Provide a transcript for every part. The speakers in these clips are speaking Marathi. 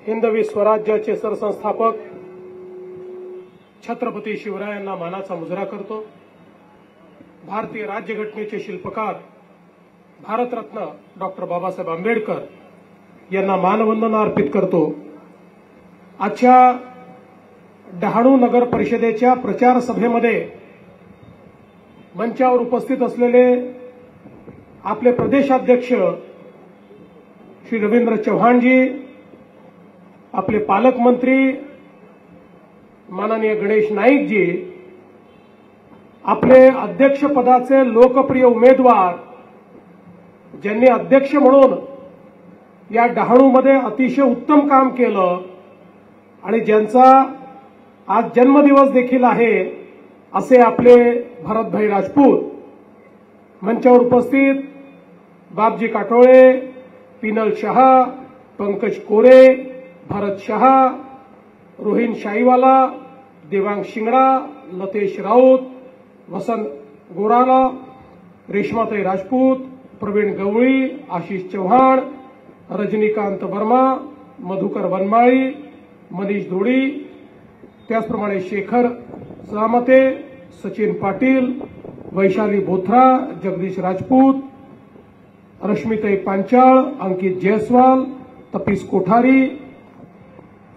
हिंदवी स्वराज्याचे सरसंस्थापक छत्रपती शिवरायांना मानाचा मुजरा करतो। भारतीय राज्यघटनेचे शिल्पकार भारतरत्न डॉक्टर बाबासाहेब आंबेडकर यांना मानवंदना अर्पित करतो। आजच्या डहाणू नगर परिषदेच्या प्रचार सभेमध्ये मंचावर उपस्थित असलेले आपले प्रदेशाध्यक्ष श्री रवींद्र चव्हाणजी, आपले पालकमंत्री माननीय गणेश नाईकजी, आपले अध्यक्षपदाचे लोकप्रिय उमेदवार ज्यांनी अध्यक्ष म्हणून या डहाणूमध्ये अतिशय उत्तम काम केलं आणि ज्यांचा आज जन्मदिवस देखील आहे असे आपले भरतभाई राजपूत, मंचावर उपस्थित बापजी काटोळे, पिनल शहा, पंकज कोरे, भरत शहा, रोहिन शाहीवाला, देवांग शिंगडा, लतेश राऊत, वसंत गोराला, रेशमाताई राजपूत, प्रवीण गवळी, आशिष चव्हाण, रजनीकांत वर्मा, मधुकर वनमाळी, मनीष धोडी, त्याचप्रमाणे शेखर सामते, सचिन पाटील, वैशाली बोथरा, जगदीश राजपूत, रश्मीताई पांचाळ, अंकित जयस्वाल, तपीस कोठारी,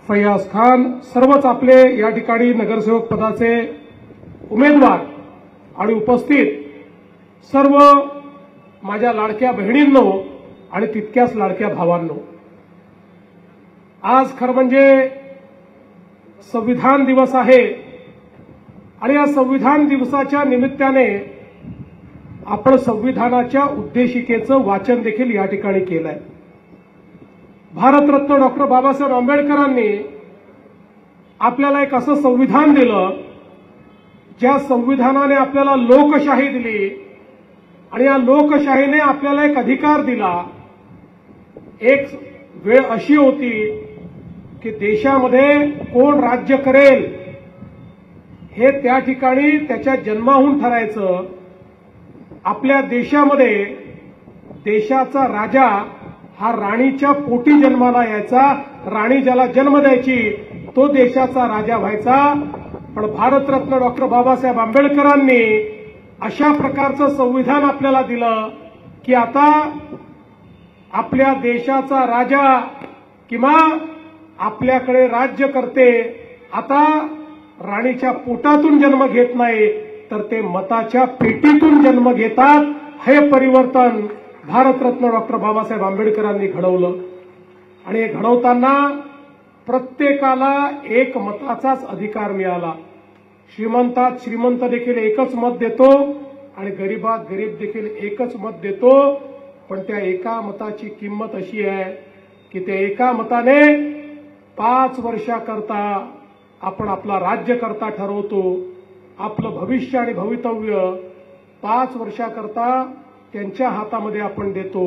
फैयाज खान, सर्वच आपले या ठिकाणी नगरसेवक पदाचे उमेदवार आणि उपस्थित सर्व माझ्या लाडक्या बहिणींनो आणि तितक्याच लाडक्या भावांनो, आज खरं म्हणजे संविधान दिवस आहे आणि या संविधान दिवसाच्या निमित्ताने आपण संविधानाच्या उद्देशिकेचं वाचन देखील या ठिकाणी केलं आहे। भारतरत्न डॉक्टर बाबासाहेब आंबेडकरांनी आपल्याला एक असं संविधान दिलं ज्या संविधानाने आपल्याला लोकशाही दिली आणि या लोकशाहीने आपल्याला एक अधिकार दिला। एक वेळ अशी होती की देशामध्ये कोण राज्य करेल हे त्या ठिकाणी त्याच्या जन्माहून ठरायचं। आपल्या देशामध्ये देशाचा राजा हा राणीच्या पोटी जन्माला यायचा, राणी ज्याला जन्म द्यायची तो देशाचा राजा व्हायचा। पण भारतरत्न डॉक्टर बाबासाहेब आंबेडकरांनी अशा प्रकारचं संविधान आपल्याला दिलं की आता आपल्या देशाचा राजा किंवा आपल्याकडे राज्य करते आता राणीच्या पोटातून जन्म घेत नाही तर ते मताच्या पेटीतून जन्म घेतात। हे परिवर्तन भारतरत्न डॉक्टर बाबासाहेब आंबेडकरांनी घडवलं आणि हे घडवताना प्रत्येकाला एक मताचाच अधिकार मिळाला। श्रीमंतात श्रीमंत देखील एकच मत देतो आणि गरीबात गरीब देखील एकच मत देतो, पण त्या एका मताची किंमत अशी आहे की त्या एका मताने 5 वर्षाकरता आपण आपला राज्यकर्ता ठरवतो। आपलं भविष्य आणि भवितव्य 5 वर्षाकरता त्यांच्या हातामध्ये आपण देतो।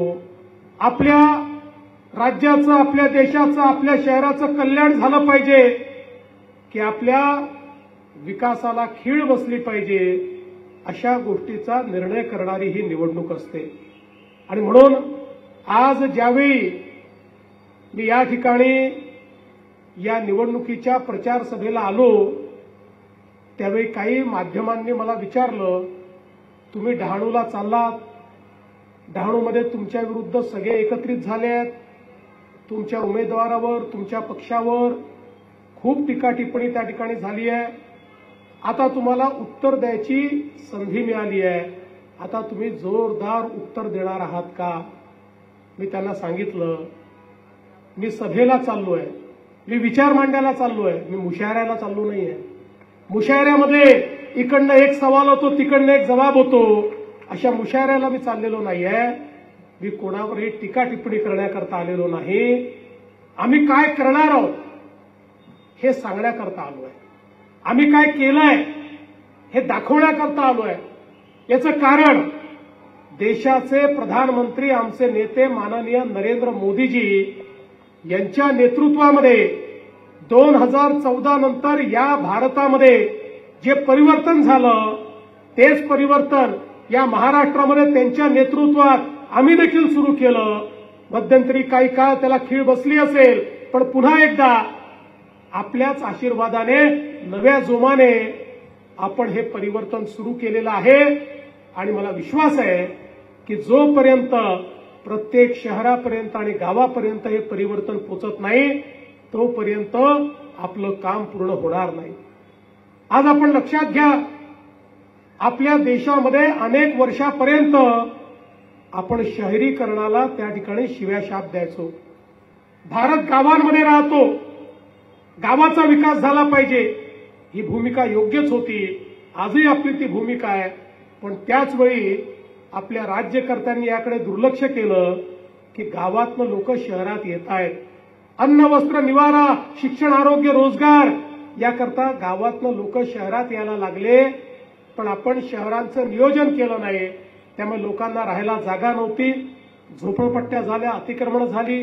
आपल्या राज्याचं, आपल्या देशाचं, आपल्या शहराचं कल्याण झालं पाहिजे की आपल्या विकासाला खीळ बसली पाहिजे, अशा गोष्टीचा निर्णय करणारी ही निवडणूक असते। आणि म्हणून आज ज्यावेळी मी या ठिकाणी या निवडणुकीच्या प्रचार सभेला आलो त्यावेळी काही माध्यमांनी मला विचारलं, तुम्ही डहाणूला चाललात, डहाणूमध्ये तुमच्या विरुद्ध सगळे एकत्रित झाले आहेत, तुमच्या उमेदवारावर, तुमच्या पक्षावर खूप टीका टिप्पणी त्या ठिकाणी झाली आहे, आता तुम्हाला उत्तर द्यायची संधी मिळाली आहे, आता तुम्ही जोरदार उत्तर देणार आहात का? मी त्यांना सांगितलं, मी सभेला चाललोय, मी विचार मांडायला चाललोय, मी मुशायऱ्याला चाललो नाहीये। मुशायऱ्यामध्ये इकडनं एक सवाल होतो, तिकडनं एक जबाब होतो, अशा मुशायऱ्याला मी चाललेलो नाहीये। मी कोणावरही टीका टिप्पणी करण्याकरता आलेलो नाही। आम्ही काय करणार आहोत हे सांगण्याकरता आलोय, आम्ही काय केलंय हे दाखवण्याकरता आलोय। याचं कारण देशाचे प्रधानमंत्री, आमचे नेते माननीय नरेंद्र मोदीजी यांच्या नेतृत्वामध्ये 2014 नंतर या भारतामध्ये जे परिवर्तन झालं तेच परिवर्तन या महाराष्ट्रामध्ये त्यांच्या नेतृत्वात आम्ही देखील सुरू केलं। मध्यंतरी काही काळ त्याला खीळ बसली असेल, पण पुन्हा एकदा आपल्याच आशीर्वादाने नव्या जोमाने आपण हे परिवर्तन सुरू केलेलं आहे आणि मला विश्वास आहे की जोपर्यंत प्रत्येक शहरापर्यंत आणि गावापर्यंत हे परिवर्तन पोचत नाही तोपर्यंत आपलं काम पूर्ण होणार नाही। आज आपण लक्षात घ्या, आपल्या देशामध्ये अनेक वर्षापर्यंत आपण शहरीकरणाला त्या ठिकाणी शिव्याशाप द्यायचो। भारत गावांमध्ये राहतो, गावाचा विकास झाला पाहिजे ही भूमिका योग्यच होती, आजही आपली ती भूमिका आहे। पण त्याच वेळी आपल्या राज्यकर्त्यांनी याकडे दुर्लक्ष केलं की गावातनं लोक शहरात येत आहेत, अन्न वस्त्र निवारा शिक्षण आरोग्य रोजगार याकरता गावातनं लोक शहरात यायला लागले, पण आपण शहरांचं नियोजन केलं नाही, त्यामुळे लोकांना राहायला जागा नव्हती, झोपडपट्ट्या झाल्या, अतिक्रमण झाली,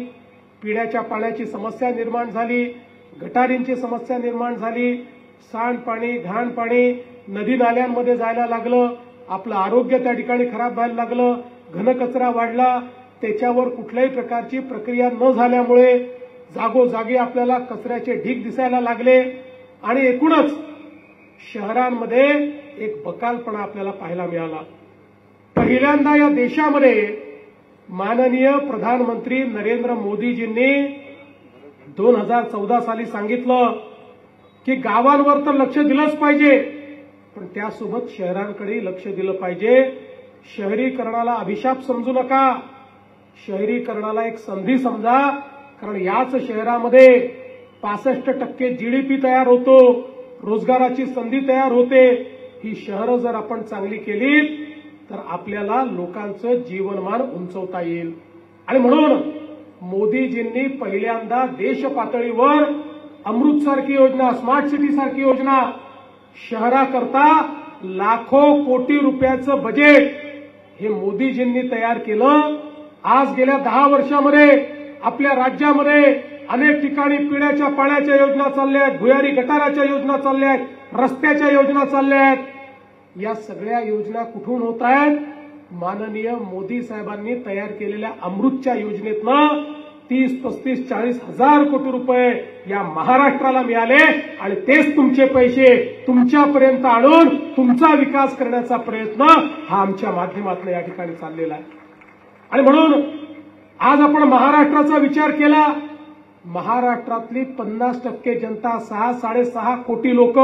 पिण्याच्या पाण्याची समस्या निर्माण झाली, गटारींची समस्या निर्माण झाली, सांडपाणी घाण पाणी नदी नाल्यांमध्ये जायला लागलं, आपलं आरोग्य त्या ठिकाणी खराब व्हायला लागलं, घनकचरा वाढला, त्याच्यावर कुठल्याही प्रकारची प्रक्रिया न झाल्यामुळे जागोजागी आपल्याला कचऱ्याचे ढीग दिसायला लागले आणि एकूणच शहरांमध्ये एक बकालपणा आपल्याला पाहायला मिळाला। पहिल्यांदा या देशामध्ये माननीय प्रधानमंत्री नरेंद्र मोदीजींनी 2014 साली सांगितलं की गावांवर तर लक्ष दिलंच पाहिजे, पण त्यासोबत शहरांकडे लक्ष दिलं पाहिजे। शहरीकरणाला अभिशाप समजू नका, शहरीकरणाला एक संधी समजा, कारण याच शहरामध्ये 65% जीडीपी तयार होतो, रोजगाराची संधी तयार होते। ही शहरं जर आपण चांगली केली तर आपल्याला लोकांचं जीवनमान उंचवता येईल। आणि म्हणून मोदीजींनी पहिल्यांदा देश पातळीवर अमृतसारखी योजना, स्मार्ट सिटी सारखी योजना, शहराकरता लाखो कोटी रुपयाचं बजेट हे मोदीजींनी तयार केलं। आज गेल्या 10 वर्षामध्ये आपल्या राज्यामध्ये अनेक ठिकाणी पिण्याच्या पाण्याच्या योजना चालल्या आहेत, भुयारी गटाराच्या योजना चालल्या आहेत, रस्त्याच्या योजना चालल्या आहेत। या सगळ्या योजना कुठून होत आहेत? माननीय मोदी साहेबांनी तयार केलेल्या अमृतच्या योजनेतनं 30, 35, 40 हजार कोटी रुपये या महाराष्ट्राला मिळाले आणि तेच तुमचे पैसे तुमच्यापर्यंत आणून तुमचा विकास करण्याचा प्रयत्न हा आमच्या माध्यमातून या ठिकाणी चाललेला आहे। आणि म्हणून आज आपण महाराष्ट्राचा विचार केला, महाराष्ट्रातली 50% जनता 6-6.5 कोटी लोक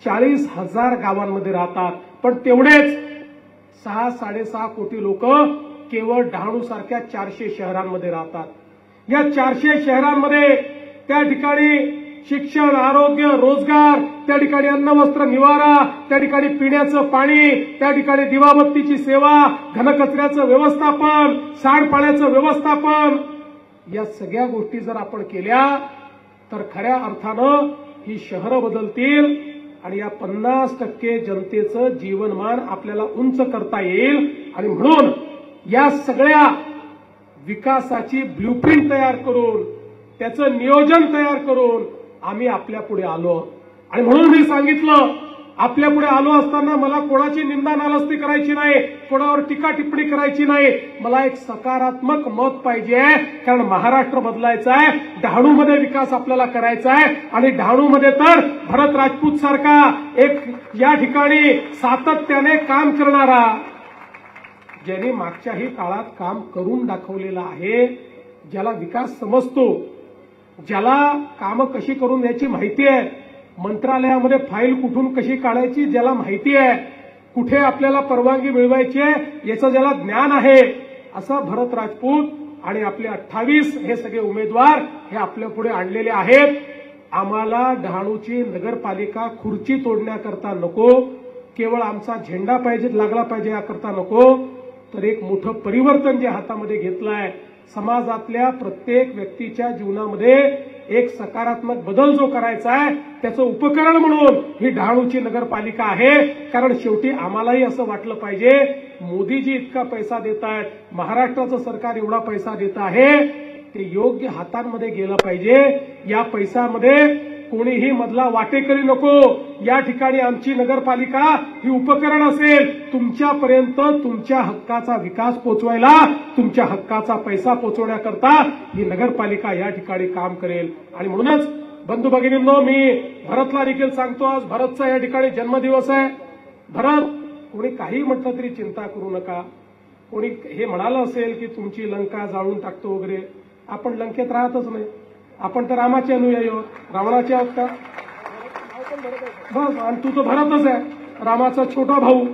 40,000 गावांमध्ये राहतात, पण तेवढेच 6-6.5 कोटी लोक केवळ डहाणू सारख्या 400 शहरांमध्ये राहतात। या 400 शहरांमध्ये त्या ठिकाणी शिक्षण आरोग्य रोजगार, त्या ठिकाणी अन्न वस्त्र निवारा, त्या ठिकाणी पिण्याचं पाणी, त्या ठिकाणी दिवाबत्तीची सेवा, घनकचऱ्याचं व्यवस्थापन, सांडपाण्याचं व्यवस्थापन, या सगळ्या गोष्टी जर आपण केल्या तर खऱ्या अर्थानं ही शहरं बदलतील आणि या 50% जनतेचं जीवनमान आपल्याला उंच करता येईल। आणि म्हणून या सगळ्या विकासाची ब्लूप्रिंट तयार करून त्याचं नियोजन तयार करून आम्ही आपल्या पुढे आलो। आणि म्हणून मी सांगितलं, आपल्या पुढे आलो असताना मला कोणाची निंदा नालस्ती करायची नाही, कोणावर टीका टिप्पणी करायची नाही, मला एक सकारात्मक मत पाहिजे, कारण महाराष्ट्र बदलायचा आहे, डहाणूमध्ये विकास आपल्याला करायचा आहे। आणि डहाणूमध्ये तर भरत राजपूत सारखा एक या ठिकाणी सातत्याने काम करणारा, ज्यांनी मागच्याही काळात काम करून दाखवलेलं आहे, ज्याला विकास समजतो, ज्याला कामं कशी करून द्यायची माहिती आहे, मंत्रालयामध्ये फाईल कुठून कशी काढायची ज्याला माहिती आहे, कुठे आपल्याला परवानगी मिळवायची आहे याचं ज्याला ज्ञान आहे, असा भरत राजपूत आणि आपले 28 हे सगळे उमेदवार हे आपल्या पुढे आणलेले आहेत। आम्हाला डहाणूची नगरपालिका खुर्ची तोडण्याकरता नको, केवळ आमचा झेंडा पाहिजे लागला पाहिजे याकरता नको, तर एक मोठं परिवर्तन जे हातामध्ये घेतलंय, समाजातल्या प्रत्येक व्यक्तीच्या जीवनामध्ये एक सकारात्मक बदल जो करायचा आहे त्याचं उपकरण म्हणून ही डहाणूची नगरपालिका आहे। कारण शेवटी आम्हालाही असं वाटलं पाहिजे, मोदीजी इतका पैसा देत आहेत, महाराष्ट्राचं सरकार एवढा पैसा देत आहे, ते योग्य हातांमध्ये गेलं पाहिजे। या पैशामध्ये कोणीही मधला वाटेकरी नको. या ठिकाणी आमची नगरपालिका ही उपकरण असेल तुमच्यापर्यंत तुमच्या हक्काचा विकास पोहोचवायला, तुमच्या हक्काचा पैसा पोहोचवण्याकरता ही नगरपालिका या ठिकाणी काम करेल. आणि म्हणूनच बंधू भगिनींनो, मी भरतला देखील सांगतो, आज भरतचा या ठिकाणी जन्मदिवस आहे. भरत, कोणी काही म्हटलं तरी चिंता करू नका. कोणी हे म्हणालं असेल की तुमची लंका जाळून टाकतो वगैरे, आपण लंकेत राहतच नाही. आपण तर रामाचे अनुयायी आहोत, रावणाचे आहोत का? बस, आणि तू तर भरतच आहे, रामाचा छोटा भाऊ.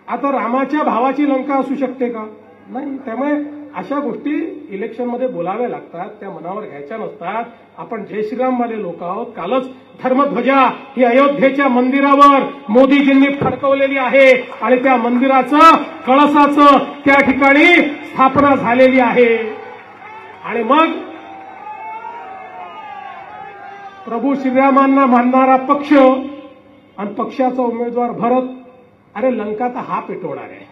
आता रामाच्या भावाची लंका असू शकते का? नाही. त्यामुळे अशा गोष्टी इलेक्शनमध्ये बोलाव्या लागतात, त्या मनावर घ्यायच्या नसतात. आपण जय श्रीरामवाले लोक आहोत. कालच धर्मध्वजा ही अयोध्येच्या मंदिरावर मोदीजींनी फडकवलेली आहे आणि त्या मंदिराचं, कळसाचं त्या ठिकाणी स्थापना झालेली आहे. आणि मग प्रभू श्रीरामांना मानणारा पक्ष आणि पक्षाचा उमेदवार भरत, अरे लंका तर हा पेटवणार आहे.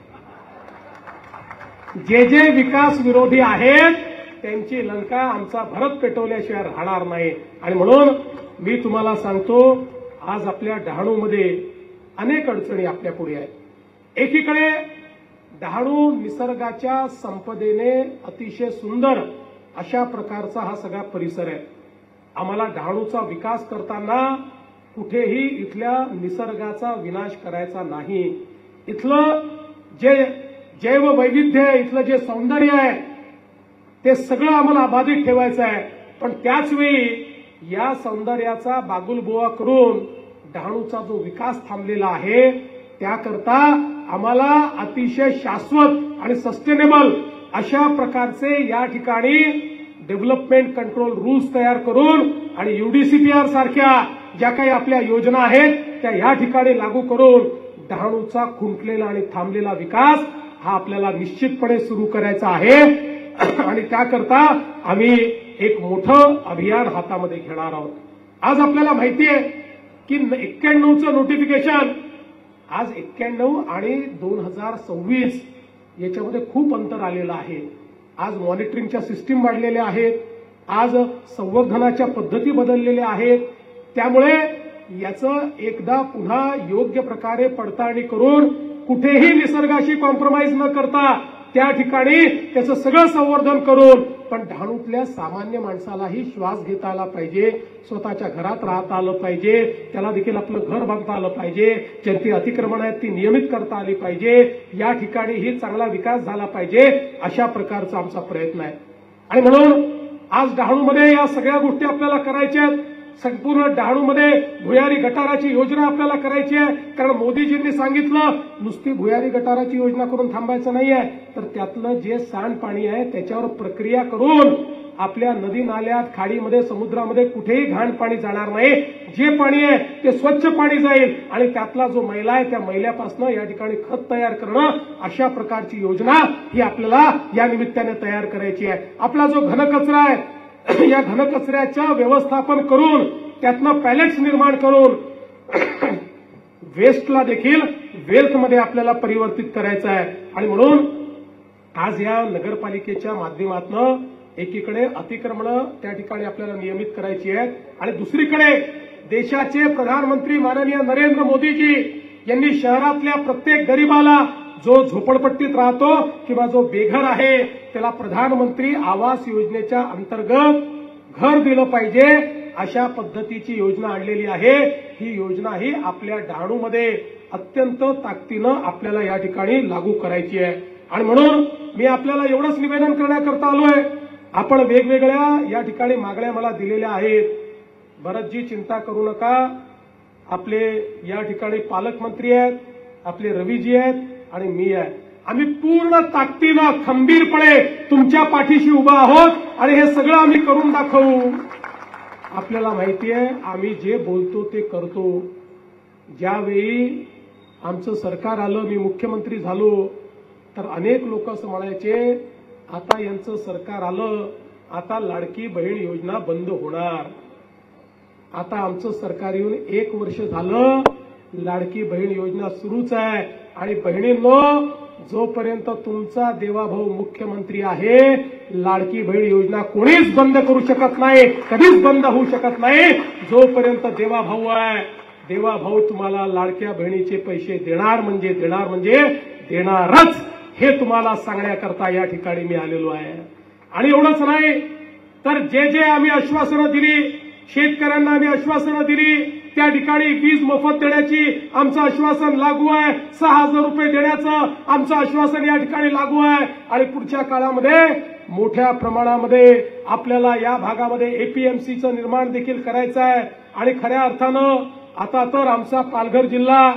जे जे विकास विरोधी आहेत त्यांची लंका आमचा भरत पेटवल्याशिवाय राहणार नाही. आणि म्हणून मी तुम्हाला सांगतो, आज आपल्या डहाणूमध्ये अनेक अडचणी आपल्या पुढे आहेत. एकीकडे डहाणू निसर्गाच्या संपदेने अतिशय सुंदर अशा प्रकारचा हा सगळा परिसर आहे. आम्हाला डहाणूचा विकास करताना कुठेही इथल्या निसर्गाचा विनाश करायचा नाही. इथलं जे जैववैविध्य आहे, इथलं जे सौंदर्य आहे, ते सगळं आम्हाला अबाधित ठेवायचं आहे. पण त्याचवेळी या सौंदर्याचा बागुलबुवा करून डहाणूचा जो विकास थांबलेला आहे त्याकरता आम्हाला अतिशय शाश्वत आणि सस्टेनेबल अशा प्रकारचे या ठिकाणी डेव्हलपमेंट कंट्रोल रूल्स तयार करून आणि यूडीसीपीआर सारख्या ज्या काही आपल्या योजना आहेत त्या या ठिकाणी लागू करून डहाणूचा खुंटलेला आणि थांबलेला विकास हा आपल्याला निश्चितपणे सुरू करायचा आहे. आणि त्याकरता आम्ही एक मोठं अभियान हातामध्ये घेणार आहोत. आज आपल्याला माहिती आहे की 91चं नोटिफिकेशन, आज 91 आणि 2026 याच्यामध्ये खूप अंतर आलेलं आहे. आज मॉनिटरिंगच्या सिस्टीम वाढलेल्या आहेत, आज संवर्धनाच्या पद्धती बदललेल्या आहेत. त्यामुळे याचं एकदा पुन्हा योग्य प्रकारे पडताळणी करून कुठेही निसर्गाशी कॉम्प्रोमाइज न करता त्या ठिकाणी त्याचं सगळं संवर्धन करून, पण डहाणूतल्या सामान्य माणसालाही श्वास घेता आला पाहिजे, स्वतःच्या घरात राहता आलं पाहिजे, त्याला देखील आपलं घर बांधता आलं पाहिजे, ज्यांची अतिक्रमण आहेत ती नियमित करता आली पाहिजे, या ठिकाणीही चांगला विकास झाला पाहिजे, अशा प्रकारचा आमचा प्रयत्न आहे. आणि म्हणून आज डहाणूमध्ये या सगळ्या गोष्टी आपल्याला करायच्या आहेत. संपूर्ण डहाणूमध्ये भुयारी गटाराची योजना आपल्याला करायची आहे. कारण मोदीजींनी सांगितलं नुसती भुयारी गटाराची योजना करून थांबायचं नाहीये, तर त्यातलं जे सांडपाणी आहे त्याच्यावर प्रक्रिया करून आपल्या नदी नाल्यात, खाडीमध्ये, समुद्रामध्ये कुठेही घाण पाणी जाणार नाही. जे पाणी आहे ते स्वच्छ पाणी जाईल आणि त्यातला जो मैला आहे त्या मैल्यापासून या ठिकाणी खत तयार करणं, अशा प्रकारची योजना ही आपल्याला या निमित्ताने तयार करायची आहे. आपला जो घनकचरा आहे या घनकचऱ्याचं व्यवस्थापन करून त्यातनं पॅलेट्स निर्माण करून वेस्टला देखील वेल्थमध्ये आपल्याला परिवर्तित करायचं आहे. आणि म्हणून आज या नगरपालिकेच्या माध्यमातून एकीकडे अतिक्रमणं त्या ठिकाणी आपल्याला नियमित करायची आहेत आणि दुसरीकडे देशाचे प्रधानमंत्री माननीय नरेंद्र मोदीजी यांनी शहरातल्या प्रत्येक गरीबाला, जो झोपडपट्टीत राहतो किंवा जो बेघर आहे, त्याला प्रधानमंत्री आवास योजनेच्या अंतर्गत घर दिलं पाहिजे, अशा पद्धतीची योजना आणलेली आहे. ही योजना ही आपल्या डहाणूमध्ये अत्यंत ताकदीनं आपल्याला या ठिकाणी लागू करायची आहे. आणि म्हणून मी आपल्याला एवढंच निवेदन करण्याकरता आलोय. आपण वेगवेगळ्या या ठिकाणी मागण्या मला दिलेल्या आहेत. भरतजी चिंता करू नका, आपले या ठिकाणी पालकमंत्री आहेत, आपले रवीजी आहेत आणि मी आहे. आम्ही पूर्ण ताकदीनं खंबीरपणे तुमच्या पाठीशी उभा आहोत आणि हे सगळं आम्ही करून दाखवू. आपल्याला माहिती आहे आम्ही जे बोलतो ते करतो. ज्यावेळी आमचं सरकार आलं, मी मुख्यमंत्री झालो, तर अनेक लोक असं म्हणायचे आता यांचं सरकार आलं, आता लाडकी बहीण योजना बंद होणार. आता आमचं सरकार येऊन 1 वर्ष झालं, लाडकी बहीण योजना सुरूच आहे. आणि बहिणींनो, जोपर्यंत तुमचा देवाभाऊ मुख्यमंत्री आहे लाडकी बहीण योजना कोणीच बंद करू शकत नाही, कधीच बंद होऊ शकत नाही जोपर्यंत देवाभाऊ आहे. देवाभाऊ तुम्हाला लाडक्या बहिणीचे पैसे देणार म्हणजे देणारच, हे तुम्हाला सांगण्याकरता या ठिकाणी मी आलेलो आहे. आणि एवढंच नाही तर जे आम्ही आश्वासनं दिली, शेतकऱ्यांना आम्ही आश्वासनं दिली, त्या ठिकाणी वीज मोफत देण्याची आमचं आश्वासन लागू आहे, 6,000 रुपये देण्याचं आमचं आश्वासन या ठिकाणी लागू आहे. आणि पुढच्या काळामध्ये मोठ्या प्रमाणामध्ये आपल्याला या भागामध्ये एपीएमसीचं निर्माण देखील करायचं आहे. आणि खऱ्या अर्थानं आता तर आमचा पालघर जिल्हा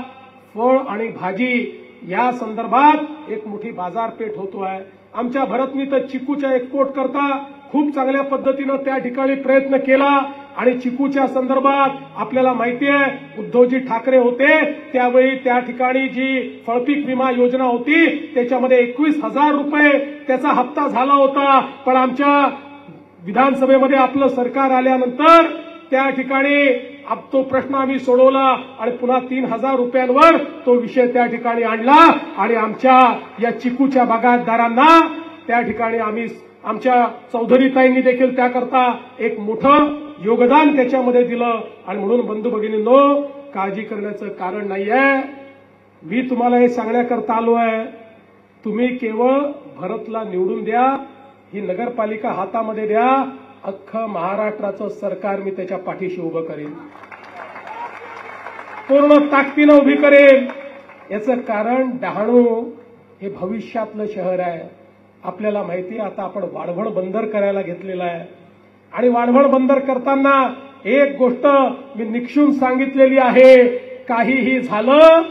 फळ आणि भाजी या संदर्भात एक मोठी बाजारपेठ होतो आहे. आमच्या भरतनी तर चिकूच्या एक्सपोर्ट करता खूप चांगल्या पद्धतीनं त्या ठिकाणी प्रयत्न केला. आणि चिकूच्या संदर्भात आपल्याला माहिती आहे उद्धवजी ठाकरे होते त्यावेळी त्या ठिकाणी जी फळपीक विमा योजना होती त्याच्यामध्ये 21,000 रुपये त्याचा हप्ता झाला होता. पण आमच्या विधानसभेमध्ये आपलं सरकार आल्यानंतर त्या ठिकाणी तो प्रश्न आम्ही सोडवला आणि पुन्हा 3,000 रुपयांवर तो विषय त्या ठिकाणी आणला. आणि आमच्या या चिकूच्या बागायतदारांना त्या ठिकाणी आम्ही आमच्या चौधरीताईंनी देखील त्याकरता एक मोठं योगदान त्याच्यामध्ये दिलं. आणि म्हणून बंधू भगिनींनो, काळजी करण्याचं कारण नाहीये. मी तुम्हाला हे सांगण्याकरता आलो आहे, तुम्ही केवळ भरतला निवडून द्या, ही नगरपालिका हातामध्ये द्या, अख्खं महाराष्ट्राचं सरकार मी त्याच्या पाठीशी उभं करेन, पूर्ण ताकदीनं उभी करेन. याचं कारण डहाणू हे भविष्यातलं शहर आहे. आपल्याला माहिती आहे आता आपण वाढवण बंदर करायला घेतलेला आहे. आणि वाढवण बंदर करताना एक गोष्ट मी निक्षून सांगितलेली आहे, काहीही झालं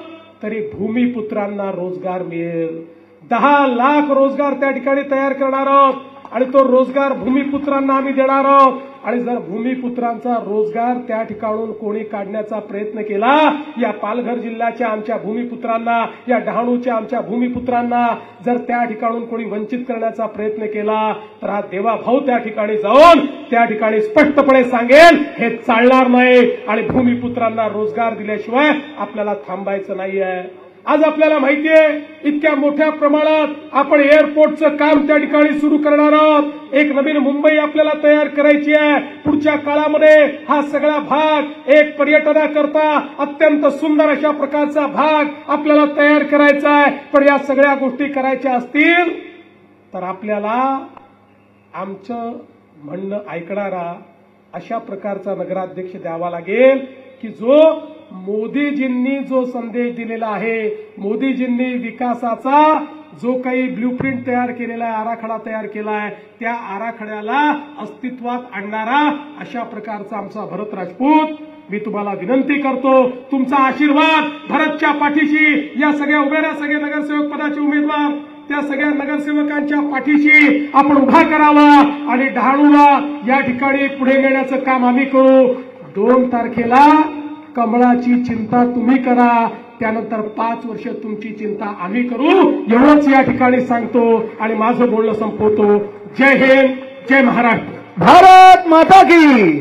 तरी भूमिपुत्रांना रोजगार मिळेल. 10 लाख रोजगार त्या ठिकाणी तयार करणार आहोत आणि तो रोजगार भूमिपुत्रांना आम्ही देणार आहोत. आणि जर भूमिपुत्रांचा रोजगार त्या ठिकाणून कोणी काढण्याचा प्रयत्न केला, या पालघर जिल्ह्याच्या आमच्या भूमिपुत्रांना, या डहाणूच्या आमच्या भूमिपुत्रांना जर त्या ठिकाणून कोणी वंचित करण्याचा प्रयत्न केला तर हा देवाभाऊ त्या ठिकाणी जाऊन त्या ठिकाणी स्पष्टपणे सांगेल हे चालणार नाही. आणि भूमिपुत्रांना रोजगार दिल्याशिवाय आपल्याला थांबायचं नाहीये. आज आपल्याला माहिती आहे इतक्या मोठ्या प्रमाणात आपण एअरपोर्टचं काम त्या ठिकाणी सुरू करणार आहोत. एक नवीन मुंबई आपल्याला तयार करायची आहे. पुढच्या काळामध्ये हा सगळा भाग एक पर्यटनाकरता अत्यंत सुंदर अशा प्रकारचा भाग आपल्याला तयार करायचा आहे. पण या सगळ्या गोष्टी करायच्या असतील तर आपल्याला आमचं म्हणणं ऐकणारा अशा प्रकारचा नगराध्यक्ष द्यावा लागेल की जो मोदीजींनी जो संदेश दिलेला आहे, मोदीजींनी विकासाचा जो काही ब्ल्यूप्रिंट तयार केलेला आहे, आराखडा तयार केला आहे, त्या आराखड्याला अस्तित्वात आणणारा अशा प्रकारचा आमचा भरत राजपूत. मी तुम्हाला विनंती करतो, तुमचा आशीर्वाद भरतच्या पाठीशी, या सगळ्या उभ्या सगळे नगरसेवक पदाचे उमेदवार त्या सगळ्या नगरसेवकांच्या पाठीशी आपण उभा करावा आणि डहाणूला या ठिकाणी पुढे नेण्याचं काम आम्ही करू. 2 तारखेला कमळाची चिंता तुम्ही करा, त्यानंतर 5 वर्ष तुमची चिंता आम्ही करू, एवढंच या ठिकाणी सांगतो आणि माझं बोलणं संपवतो. जय हिंद, जय महाराष्ट्र, भारत माता की.